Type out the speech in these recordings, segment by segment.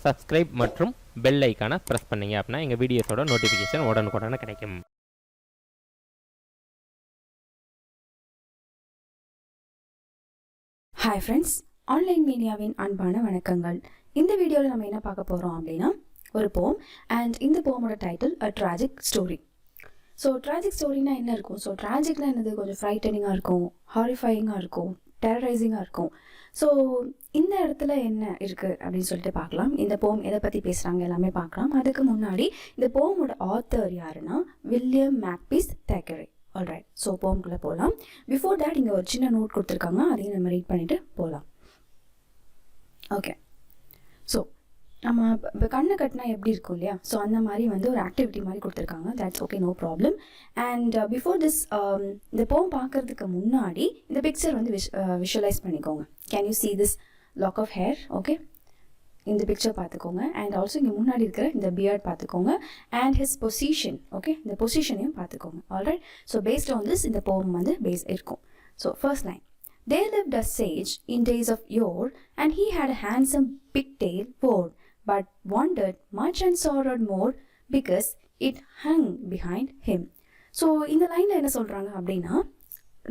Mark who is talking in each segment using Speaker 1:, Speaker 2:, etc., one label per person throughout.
Speaker 1: Subscribe மற்றும் bell ஐக்கானை press பண்ணிங்க அப்படின்னா எங்கள் வீடியோஸோட நோட்டிஃபிகேஷன் உடனுக்குடனே கிடைக்கும்.
Speaker 2: ஹாய் ஃப்ரெண்ட்ஸ், ஆன்லைன் மீடியாவின் அன்பான வணக்கங்கள். இந்த வீடியோவில் நம்ம என்ன பார்க்க போகிறோம் அப்படின்னா ஒரு போம், அண்ட் இந்த போமோட டைட்டில் அ ட்ராஜிக் ஸ்டோரி. ஸோ ட்ராஜிக் ஸ்டோரினா என்ன இருக்கும்? ஸோ ட்ராஜிக்னா என்னது? கொஞ்சம் ஃப்ரைட்டனிங்காக இருக்கும், ஹாரிஃபையிங்காக இருக்கும், டெரரைசிங்காக இருக்கும். ஸோ இந்த இடத்துல என்ன இருக்குது அப்படின்னு சொல்லிட்டு பார்க்கலாம். இந்த போம் எதை பற்றி பேசுகிறாங்க எல்லாமே பார்க்கலாம். அதுக்கு முன்னாடி இந்த போமோட ஆத்தர் யாருன்னா வில்லியம் மேக்பீஸ் தேக்கரே. ஆல்ரைட், ஸோ போம்குள்ளே போகலாம். பிஃபோர் தேட் இங்கே ஒரு சின்ன நோட் கொடுத்துருக்காங்க, அதையும் நம்ம ரீட் பண்ணிவிட்டு போகலாம். ஓகே, ஸோ நம்ம இப்போ கண்ணை கட்டினா எப்படி இருக்கும் இல்லையா? ஸோ அந்த மாதிரி வந்து ஒரு ஆக்டிவிட்டி மாதிரி கொடுத்துருக்காங்க. That's okay, no problem. And before this இந்த போம் பார்க்கறதுக்கு முன்னாடி இந்த பிக்சர் வந்து விஷுவலைஸ் பண்ணிக்கோங்க. Can you see this lock of hair? Okay, இந்த பிக்சர் பார்த்துக்கோங்க. அண்ட் ஆல்சோ இங்கே முன்னாடி இருக்கிற இந்த பியர்ட் பார்த்துக்கோங்க. அண்ட் ஹிஸ் பொசிஷன், ஓகே, இந்த பொசிஷனையும் பார்த்துக்கோங்க. Alright, so based on this இந்த போம் வந்து பேஸ் இருக்கும். So first line, there lived a sage in days of yore, and he had a handsome pigtail wore, but wandered much and sorrowed more because it hung behind him. So இந்த லைனில் என்ன சொல்கிறாங்க அப்படின்னா,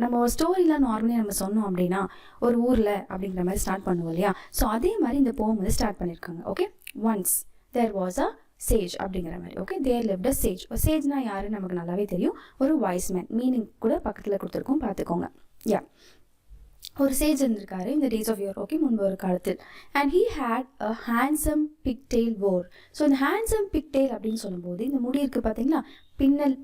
Speaker 2: நம்ம ஒரு ஸ்டோரியில் normally நம்ம சொன்னோம் அப்படின்னா ஒரு ஊரில் அப்படிங்கிற மாதிரி ஸ்டார்ட் பண்ணுவோம் இல்லையா? ஸோ அதே மாதிரி இந்த போம் வந்து ஸ்டார்ட் பண்ணியிருக்காங்க. Okay, once there was a sage அப்படிங்கிற மாதிரி. Okay, there lived a sage. சேஜ்னா யாருன்னு நமக்கு நல்லாவே தெரியும், ஒரு வைஸ் மேன். மீனிங் கூட பக்கத்தில் கொடுத்துருக்கோம், பார்த்துக்கோங்க. யா, ஒரு சேஜ் இருந்திருக்காரு இந்த டேஸ் ஆஃப் இயர். ஓகே, முன்பு ஒரு காலத்தில். And he had a handsome pigtail wore. So இந்த ஹேண்ட்ஸம் பிக்டெயில் அப்படின்னு சொல்லும்போது இந்த முடி இருக்குது பார்த்தீங்களா,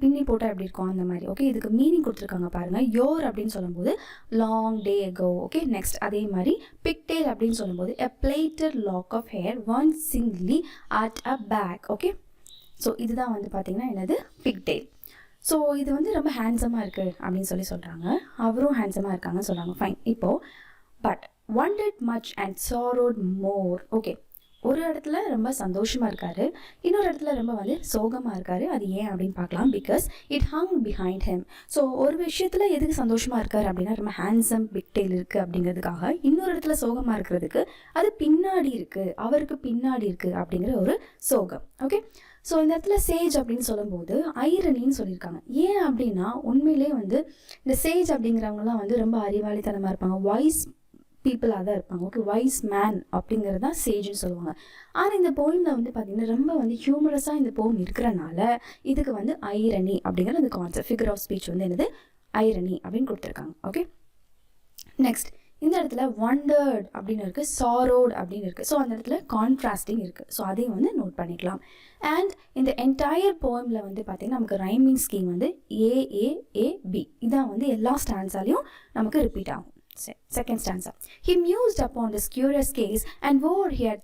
Speaker 2: பின்னி போட்டால் எப்படி இருக்கும் அந்த மாதிரி. ஓகே, இதுக்கு மீனிங் கொடுத்துருக்காங்க பாருங்கள். யோர் அப்படின்னு சொல்லும்போது லாங் டே அகோ. ஓகே, நெக்ஸ்ட் அதே மாதிரி பிக்டெயில் அப்படின்னு சொல்லும்போது a plaited lock of hair one singly at a back. Okay, so இதுதான் வந்து பார்த்தீங்கன்னா என்னது, பிக்டெயில். ஸோ இது வந்து ரொம்ப ஹேண்ட்ஸமாக இருக்குது அப்படின்னு சொல்கிறாங்க. அவரும் ஹேண்ட்ஸமாக இருக்காங்கன்னு சொல்கிறாங்க. ஃபைன். இப்போது but wondered much and sorrowed more. Okay, ஒரு இடத்துல ரொம்ப சந்தோஷமாக இருக்காரு, இன்னொரு இடத்துல ரொம்ப வந்து சோகமாக இருக்காரு. அது ஏன் அப்படின்னு பார்க்கலாம். Because it hung behind him. So ஒரு விஷயத்தில் எதுக்கு சந்தோஷமாக இருக்காரு அப்படின்னா ரொம்ப ஹேண்ட்ஸம் பிக்டெயில் இருக்குது அப்படிங்கிறதுக்காக. இன்னொரு இடத்துல சோகமாக இருக்கிறதுக்கு அது பின்னாடி இருக்குது, அவருக்கு பின்னாடி இருக்குது அப்படிங்கிற ஒரு சோகம். ஓகே, ஸோ இந்த இடத்துல சேஜ் அப்படின்னு சொல்லும்போது ஐரனின்னு சொல்லியிருக்காங்க. ஏன் அப்படின்னா உண்மையிலே வந்து இந்த சேஜ் அப்படிங்கிறவங்கலாம் வந்து ரொம்ப அறிவாளித்தனமாக இருப்பாங்க, வைஸ் பீப்புளாக தான் இருப்பாங்க. ஓகே, வைஸ் மேன் அப்படிங்கிறது தான் சேஜ்னு சொல்லுவாங்க. ஆனால் இந்த போயிமில் வந்து பார்த்திங்கன்னா ரொம்ப வந்து ஹியூமரஸாக இந்த போம் இருக்கிறனால இதுக்கு வந்து ஐரணி அப்படிங்கிற அந்த கான்செப்ட், ஃபிகர் ஆஃப் ஸ்பீச் வந்து என்னது, ஐரணி அப்படின்னு கொடுத்துருக்காங்க. ஓகே, நெக்ஸ்ட் இந்த இடத்துல wondered அப்படின்னு இருக்குது, sorrowed அப்படின்னு இருக்குது. ஸோ அந்த இடத்துல கான்ட்ராஸ்டிங் இருக்குது. ஸோ அதையும் வந்து நோட் பண்ணிக்கலாம். அண்ட் இந்த என்டையர் போயமில் வந்து பார்த்திங்கன்னா நமக்கு ரைமிங் ஸ்கீம் வந்து ஏஏஏபி. இதான் வந்து எல்லா ஸ்டான்ஸாலையும் நமக்கு ரிப்பீட் ஆகும். Second stanza. He mused upon this curious case and swore he had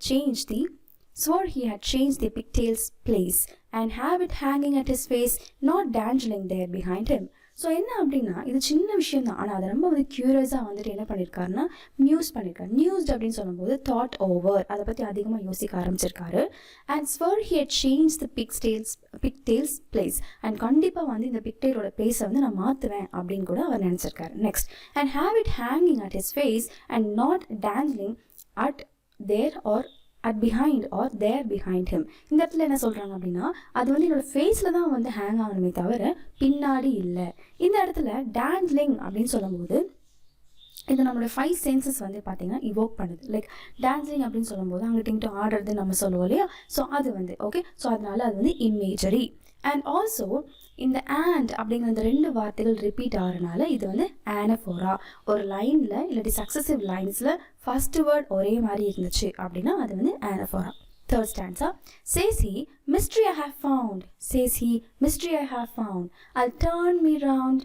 Speaker 2: changed the pigtail's place and have it hanging at his face, not dangling there behind him. So என்ன அப்படின்னா இது சின்ன விஷயம் தான், ஆனால் அதை ரொம்ப வந்து க்யூரியஸாக வந்துட்டு என்ன பண்ணியிருக்காருன்னா மியூஸ் பண்ணியிருக்காரு. நியூஸ்ட் அப்படின்னு சொல்லும்போது தாட் ஓவர், அதை பற்றி அதிகமாக யோசிக்க ஆரம்பிச்சிருக்காரு. And swore he had changed the pigtail's place. And கண்டிப்பாக வந்து இந்த பிக்டெயிலோட பிளேஸை வந்து நான் மாற்றுவேன் அப்படின்னு கூட அவர் நினச்சிருக்காரு. Next, and have it hanging at his face and not dangling at there or at behind or there behind him. இந்த இடத்துல என்ன சொல்கிறாங்க அப்படின்னா அது வந்து என்னோடய ஃபேஸில் தான் வந்து ஹேங் ஆகணுமே தவிர பின்னாடி இல்லை. இந்த இடத்துல டேண்ட்லிங் அப்படின்னு சொல்லும்போது இது நம்மளோட 5 சென்சஸ் வந்து பார்த்திங்கன்னா இவோக் பண்ணுது. லைக் டான்ஸிங் அப்படின்னு சொல்லும்போது அங்கிட்ட ஆடுறது நம்ம சொல்லுவோம் இல்லையா? ஸோ அது வந்து ஓகே, ஸோ அதனால அது வந்து இமேஜரி. அண்ட் ஆல்சோ இந்த and அப்படிங்கிற இந்த 2 வார்த்தைகள் ரிப்பீட் ஆகிறனால இது வந்து ஆனஃபோரா. ஒரு லைனில் இல்லாட்டி சக்ஸசிவ் லைன்ஸில் ஃபர்ஸ்ட் வேர்ட் ஒரே மாதிரி இருந்துச்சு அப்படின்னா அது வந்து ஆனஃபோரா. Third stanza. Says he, mystery I have found. Says he, mystery I have found. I'll turn me round.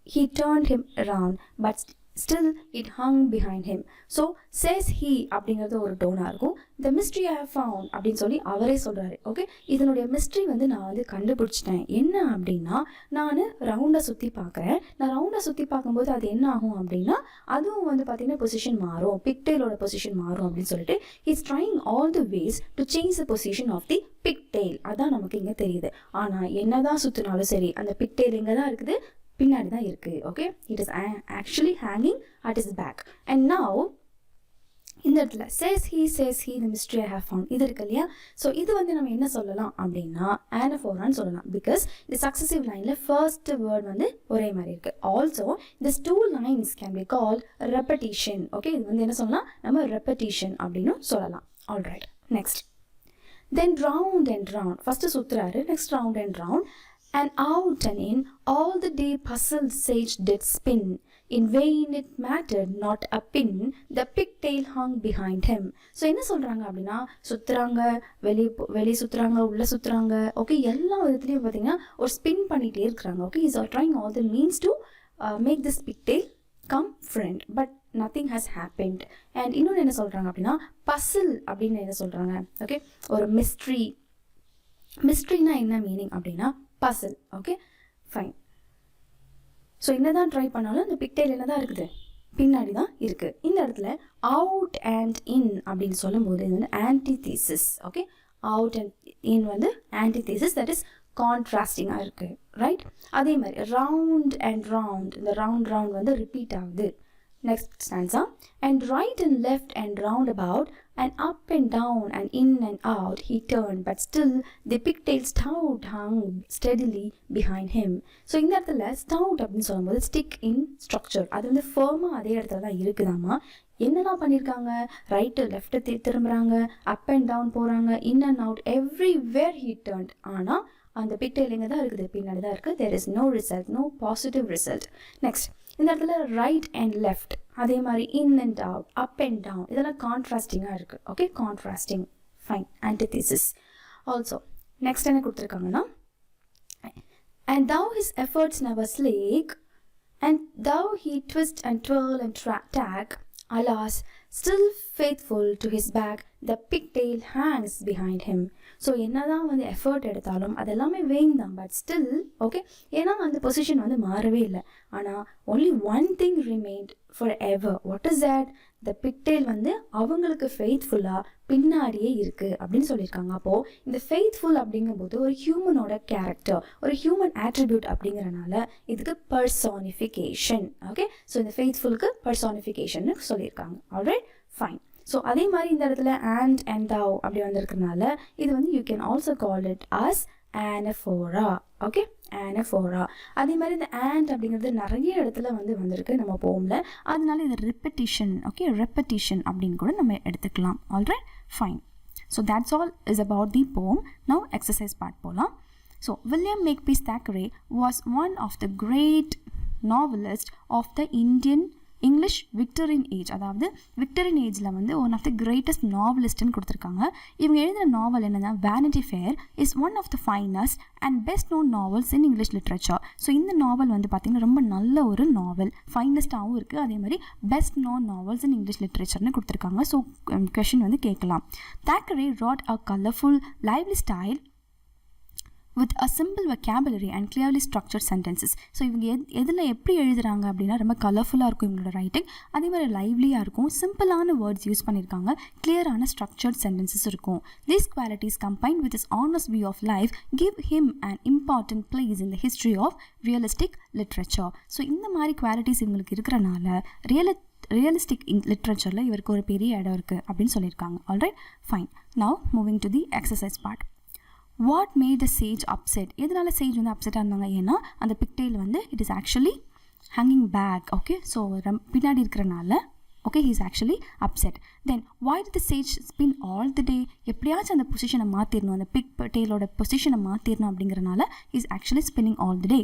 Speaker 2: He turned him around, but still it hung behind him. So says he அப்படிங்கிறது ஒரு டோனாக இருக்கும். the mystery I have found அப்படின்னு சொல்லி அவரே சொல்கிறாரு. Okay, இதனுடைய mystery வந்து நான் வந்து கண்டுபிடிச்சிட்டேன். என்ன அப்படின்னா நான் ரவுண்டாக சுற்றி பார்க்குறேன். நான் ரவுண்டாக சுற்றி பார்க்கும்போது அது என்ன ஆகும் அப்படின்னா அதுவும் வந்து பார்த்திங்கன்னா பொசிஷன் மாறும், பிக்டெயிலோட பொசிஷன் மாறும் அப்படின்னு சொல்லிட்டு he's trying all the ways to change the position of the pigtail. அதான் நமக்கு இங்கே தெரியுது. ஆனால் என்னதான் சுற்றினாலும் சரி அந்த பிக்டெயில் இங்கே தான் இருக்குது, பின்னாடி தான் இருக்குது. Okay, it is actually hanging at is back. And now இந்த இடத்துல says he the mystery I have found இது இருக்கு இல்லையா. ஸோ இது வந்து நம்ம என்ன சொல்லலாம் அப்படின்னா anaphora சொல்லலாம். பிகாஸ் இந்த சக்சஸிவ் லைனில் ஃபர்ஸ்ட் வேர்ட் வந்து ஒரே மாதிரி இருக்கு. Also this two lines can be called repetition. Okay, இது வந்து என்ன சொல்லலாம், நம்ம repetition அப்படின்னு சொல்லலாம். Alright, next then round and round. First சுத்துறாரு, next round and round and out and in all the day puzzled sage did spin. In vain it mattered not a pin, the pigtail hung behind him. So என்ன சொல்கிறாங்க அப்படின்னா, சுற்றுறாங்க, வெளியே சுற்றுறாங்க, உள்ளே சுற்றுறாங்க. Okay, எல்லா விதத்துலையும் பார்த்தீங்கன்னா ஒரு ஸ்பின் பண்ணிகிட்டே இருக்கிறாங்க. Okay, is are trying all the means to make this pigtail come friend, but nothing has happened. And இன்னொன்று என்ன சொல்கிறாங்க அப்படின்னா பசில் அப்படின்னு என்ன சொல்கிறாங்க. ஓகே, ஒரு மிஸ்ட்ரினா என்ன மீனிங் அப்படின்னா பசில். Okay, fine. ஸோ என்னதான் ட்ரை பண்ணாலும் இந்த பிக்டெயில் என்ன தான் இருக்குது, பின்னாடி தான் இருக்குது. இந்த இடத்துல அவுட் அண்ட் இன் அப்படின்னு சொல்லும்போது இது வந்து antithesis. Okay, out and in வந்து ஆன்டிதீசிஸ், தட் இஸ் கான்ட்ராஸ்டிங்காக இருக்குது. ரைட், அதே மாதிரி ரவுண்ட் அண்ட் ரவுண்ட், இந்த ரவுண்ட் வந்து ரிப்பீட் ஆகுது. Next stanza, and right and left and round about and up and down and in and out he turned, but still the pigtail stout hung steadily behind him. So இந்த இடத்துல stout அப்படின்னு சொல்லும்போது stick இன் structure, அது வந்து ஃபர்மாக அதே இடத்துல தான் இருக்குதாமா. என்னெல்லாம் பண்ணியிருக்காங்க, ரைட்டு லெஃப்ட்டு திரும்புகிறாங்க, அப் அண்ட் டவுன் போகிறாங்க, in and out everywhere he turned. ஆனால் அந்த பிக்டெயில் எங்கே தான் இருக்குது, பின்னாடி தான் இருக்குது. There is no result, no positive result. Next இந்த இடத்துல ரைட் அண்ட் லெஃப்ட், அதே மாதிரி in and out, up and down, இதெல்லாம் கான்ட்ராஸ்டிங்காக இருக்குது. Okay, contrasting, fine, antithesis. Also next என்ன கொடுத்துருக்காங்கன்னா, and thou his efforts never slake, and thou he twist and twirl and tack, alas, still faithful to his back, the pigtail hangs behind him. So என்னதான் வந்து effort எடுத்தாலும் அதெல்லாமே vein தான், but still okay, ஏன்னா அந்த position வந்து மாறவே இல்லை. ஆனால் only one thing remained forever. What is that? The pigtail வந்து அவங்களுக்கு ஃபெய்த்ஃபுல்லாக பின்னாடியே இருக்குது அப்படின்னு சொல்லியிருக்காங்க. அப்போது இந்த ஃபெய்த்ஃபுல் அப்படிங்கும்போது ஒரு ஹியூமனோட கேரக்டர், ஒரு ஹியூமன் ஆட்ரிபியூட் அப்படிங்கிறனால இதுக்கு பர்சானிஃபிகேஷன். ஓகே, ஸோ இந்த ஃபெய்த்ஃபுல்லுக்கு பர்சானிஃபிகேஷன் சொல்லியிருக்காங்க. Alright, fine. ஸோ அதே மாதிரி இந்த இடத்துல and thou அப்படி வந்திருக்கிறதுனால இது வந்து you can also call it as anaphora. Okay, anaphora. அதே மாதிரி இந்த and அப்படிங்கிறது நிறைய இடத்துல வந்து வந்திருக்கு நம்ம போம்ல, அதனால இது ரெப்படிஷன். ஓகே, ரெப்படிஷன் அப்படின்னு கூட நம்ம எடுத்துக்கலாம். Alright, fine. So that's all is about the போம். நவ் எக்ஸசைஸ் பார்ட் போகலாம். So William Makepeace Thackeray was one of the great novelists of the English Victorian age. அதாவது விக்டோரியன் ஏஜில் வந்து ஒன் ஆஃப் த கிரேட்டஸ்ட் நாவலிஸ்ட்னு கொடுத்துருக்காங்க. இவங்க எழுதின novel என்னன்னா Vanity Fair is one of the finest and best known novels in English literature. So இந்த novel வந்து பார்த்திங்கன்னா ரொம்ப நல்ல ஒரு நாவல், ஃபைனஸ்டாகவும் இருக்குது, அதே மாதிரி best known novels in English லிட்ரேச்சர்னு கொடுத்துருக்காங்க. ஸோ கொஷின் வந்து கேட்கலாம். Thackeray wrote a colourful, lively style with a simple vocabulary and clearly structured sentences. So இவங்க எதில் எப்படி எழுதுகிறாங்க அப்படின்னா ரொம்ப கலர்ஃபுல்லாக இருக்கும் இவங்களோட ரைட்டிங், அதே மாதிரி லைவ்லியாக இருக்கும், சிம்பிளான வேர்ட்ஸ் யூஸ் பண்ணியிருக்காங்க, கிளியரான ஸ்ட்ரக்சர்ட் சென்டென்சஸ் இருக்கும். These qualities combined with his honest view of life give him an important place in the history of realistic literature. So இந்த மாதிரி குவாலிட்டிஸ் இவங்களுக்கு இருக்கிறனால ரியலிஸ்டிக் லிட்ரேச்சரில் இவருக்கு ஒரு பெரிய இடம் இருக்குது அப்படின்னு சொல்லியிருக்காங்க. Alright, fine. Now moving to the exercise part. What made the sage upset? எதனால சேஜ் வந்து அப்செட்டாக இருந்தாங்க? ஏன்னா அந்த பிக்டெயில் வந்து it is actually hanging back. Okay, so பின்னாடி இருக்கிறனால okay he is actually upset. Then why did the sage spin all the day? எப்படியாச்சும் அந்த பொசிஷனை மாற்றிடணும், அந்த பிக்டெயிலோட பொசிஷனை மாற்றிடணும் அப்படிங்கிறனால is actually spinning all the day.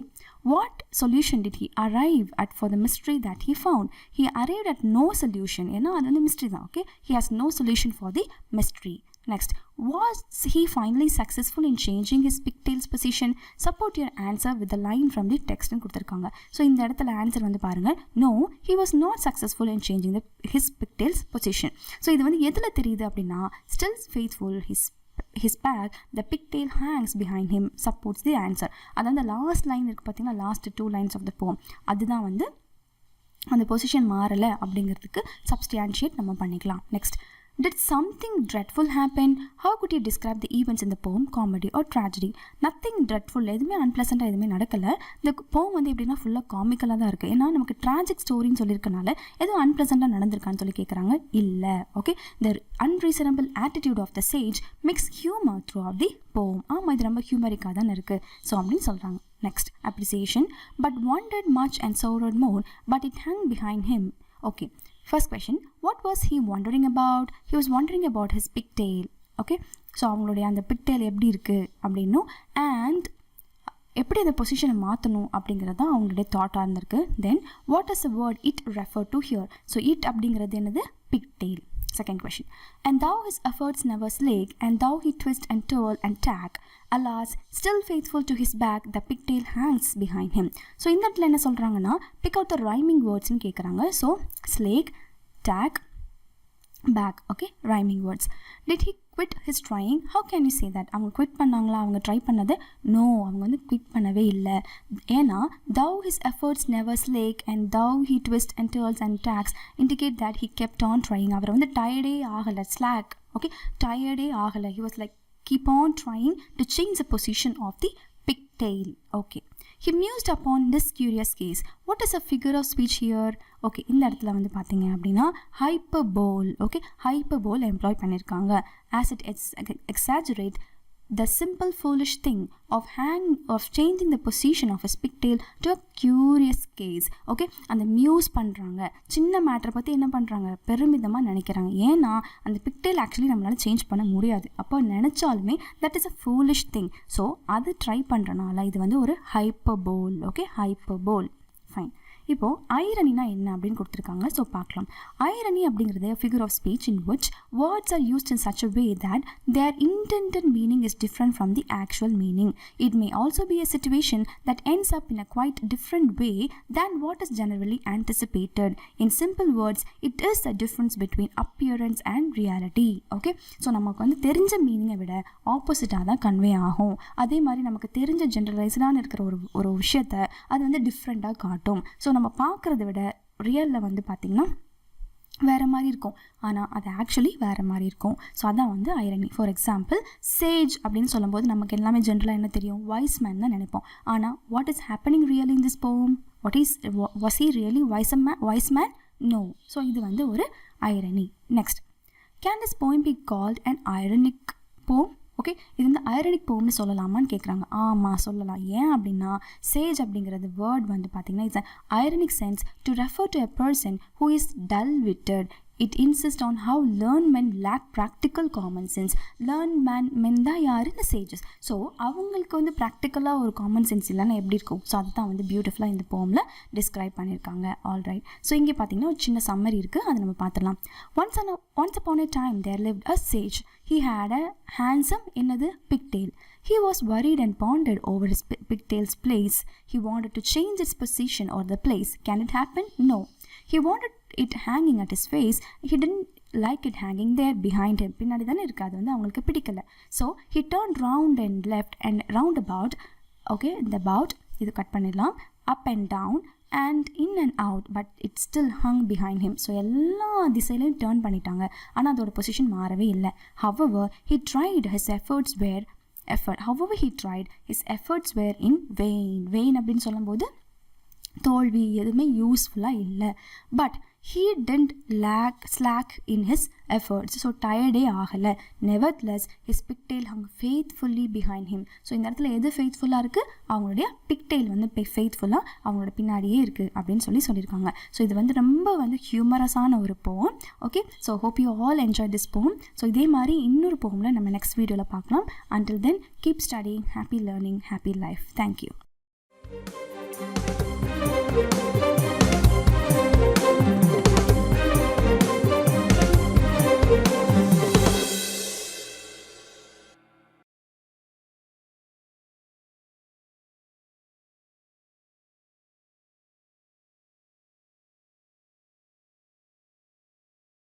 Speaker 2: What solution did he arrive at for the mystery that he found? He arrived at no solution. ஏன்னா அது வந்து mystery தான். Okay, he has no solution for the mystery. Next, was he finally successful in changing his pigtail's position? Support your answer with the line from the text னு கொடுத்துருக்காங்க. So இந்த இடத்துல answer வந்து பாருங்கள், no, he was not successful in changing his pigtail's position. So இது வந்து எதில் தெரியுது அப்படின்னா still faithful his back, the pigtail hangs behind him supports the answer. அதாவது லாஸ்ட் லைன் இருக்குது பார்த்தீங்கன்னா, last 2 lines of the poem, அதுதான் வந்து அந்த பொசிஷன் மாறலை அப்படிங்கிறதுக்கு சப்ஸ்டியான்ஷியேட் நம்ம பண்ணிக்கலாம். Next Did something dreadful happen? How could you describe the events in the poem, comedy or tragedy? Nothing dreadful, எதுவுமே அன்பிளசண்டாக எதுவுமே நடக்கலை. இந்த போம் வந்து எப்படின்னா ஃபுல்லாக காமிக்கலாக தான் இருக்குது. ஏன்னா நமக்கு ட்ராஜிக் ஸ்டோரின்னு சொல்லியிருக்கனால எதுவும் அன்பிளசண்டாக நடந்திருக்கான்னு சொல்லி கேட்குறாங்க. இல்லை. Okay, the unreasonable attitude of the sage mix humour through of the poem. ஆமாம், இது ரொம்ப ஹியூமரிக்காக தான் இருக்குது. ஸோ அப்படின்னு சொல்கிறாங்க. Next, appreciation. But wondered much and sorrowed more, but it hung behind him. Okay. First question, what was he wondering about? He was wondering about his pigtail. Okay, so அவங்களுடைய அந்த pigtail எப்படி இருக்குது அப்படின்னும் and எப்படி அந்த பொசிஷனை மாற்றணும் அப்படிங்கிறது தான் அவங்களுடைய தாட்டாக இருந்திருக்கு. Then what is the word it refer to hear? So it அப்படிங்கிறது என்னது? pigtail. Second question, and thou his efforts never slake, and thou he twist and twirl and tack, alas still faithful to his back the pigtail hangs behind him. So இந்த இடத்துல என்ன சொல்கிறாங்கன்னா pick out the rhyming wordsன்னு கேட்குறாங்க. So slake, tack, back. Okay, rhyming words. Did he quit his trying? How can you say that? அவங்க quit பண்ணாங்களா? அவங்க try பண்ணது? No, அவங்க வந்து quit பண்ணவே இல்லை. ஏன்னா thou his efforts never slake and thou he twist and twirls and tacks indicate that he kept on trying. அவர் வந்து டயர்டே ஆகலை. slack. Okay, டயர்டே ஆகலை. he was like keep on trying to change the position of the pigtail. Okay, he mused upon this curious case. What is a figure of speech here? Okay, இந்த இடத்துல வந்து பார்த்தீங்க அப்படின்னா hyperbole. Okay, hyperbole employee பண்ணியிருக்காங்க. as it exaggerate the simple foolish thing of changing the position of a pigtail to a curious case. Okay, அந்த muse பண்ணுறாங்க. சின்ன மேட்டரை பற்றி என்ன பண்ணுறாங்க? பெருமிதமாக நினைக்கிறாங்க. ஏன்னா அந்த பிக்டெயில் ஆக்சுவலி நம்மளால் சேஞ்ச் பண்ண முடியாது. அப்போ நினச்சாலுமே that is a foolish thing. So அது ட்ரை பண்ணுறனால இது வந்து ஒரு ஹைப்பர்போல். Okay, hyperbole. ஃபைன். இப்போது ஐரனினா என்ன அப்படின்னு கொடுத்துருக்காங்க. ஸோ பார்க்கலாம். ஐரனி அப்படிங்கிறது figure of speech in which words are used in such a way that their intended meaning is different from the actual meaning. It may also be a situation that ends up in a quite different way than what is generally anticipated. In simple words it is the difference between appearance and reality. Okay, so நமக்கு வந்து தெரிஞ்ச மீனிங்கை விட ஆப்போசிட்டாக தான் convey ஆகும். அதே மாதிரி நமக்கு தெரிஞ்ச ஜென்ரலைஸ்டான இருக்கிற ஒரு விஷயத்தை அது வந்து டிஃப்ரெண்ட்டாக காட்டும். ஸோ நம்ம பார்க்குறத விட ரியலில் வந்து பார்த்திங்கன்னா வேறு மாதிரி இருக்கும், ஆனால் அது ஆக்சுவலி வேறு மாதிரி இருக்கும். ஸோ அதான் வந்து ஐரனி. ஃபார் எக்ஸாம்பிள், சேஜ் அப்படின்னு சொல்லும்போது நமக்கு எல்லாமே ஜென்ரலாக என்ன தெரியும்? வைஸ் மேன் தான் நினைப்போம். ஆனால் what is happening really in this poem? Was he really wise man? No. So இது வந்து ஒரு irony. Next, can this poem be called an ironic poem? Okay, இது வந்து ஐரனிக் போம்னு சொல்லலாமான்னு கேட்குறாங்க. ஆமாம், சொல்லலாம். ஏன் அப்படின்னா சேஜ் அப்படிங்கிறது வேர்ட் வந்து பார்த்திங்கன்னா it's an ironic sense to refer to a person who is dull witted. It insists on how learned men lack practical common sense. Learned men தான் யார்? இந்த sages. ஸோ அவங்களுக்கு வந்து ப்ராக்டிக்கலாக ஒரு காமன் சென்ஸ் இல்லைன்னா எப்படி இருக்கும்? ஸோ அதுதான் வந்து பியூட்டிஃபுல்லாக இந்த போமில் டிஸ்கிரைப் பண்ணியிருக்காங்க. ஆல்ரைட். ஸோ இங்கே பார்த்தீங்கன்னா ஒரு சின்ன சம்மரி இருக்குது, அதை நம்ம பார்த்துடலாம். Once upon a time there lived a sage. He had a handsome என்னது pigtail. He was worried and pondered over his pigtail's place. He wanted to change its position or the place. Can it happen? No. He wanted it hanging at his face. He didn't like it hanging there behind him. பின்னாடி தானே இருக்குது, அது வந்து அவங்களுக்கு பிடிக்கல. So he turned round and left and round about. Okay, இந்த about இது cut பண்ணிடலாம். up and down and in and out, but it still hung behind him. So எல்லா திசையிலையும் டேர்ன் பண்ணிட்டாங்க, ஆனால் அதோட பொசிஷன் மாறவே இல்லை. However, he tried. His efforts were in vain. vain அப்படின்னு சொல்லும்போது தோல்வி, எதுவுமே யூஸ்ஃபுல்லாக இல்லை. But he didn't slack in his efforts. So டயர்டே ஆகலை. nevertheless his pigtail hung faithfully behind him. So இந்த இடத்துல எது ஃபெய்த்ஃபுல்லாக இருக்குது? அவங்களுடைய pigtail வந்து ஃபெய்த்ஃபுல்லாக அவங்களோட பின்னாடியே இருக்குது அப்படின்னு சொல்லியிருக்காங்க. ஸோ இது வந்து ரொம்ப வந்து ஹியூமரஸான ஒரு போம். Okay, so hope you all enjoy this போம். ஸோ இதே மாதிரி இன்னொரு போமில் நம்ம நெக்ஸ்ட் வீடியோவில் பார்க்கலாம். until then keep studying, happy learning, happy life. Thank you.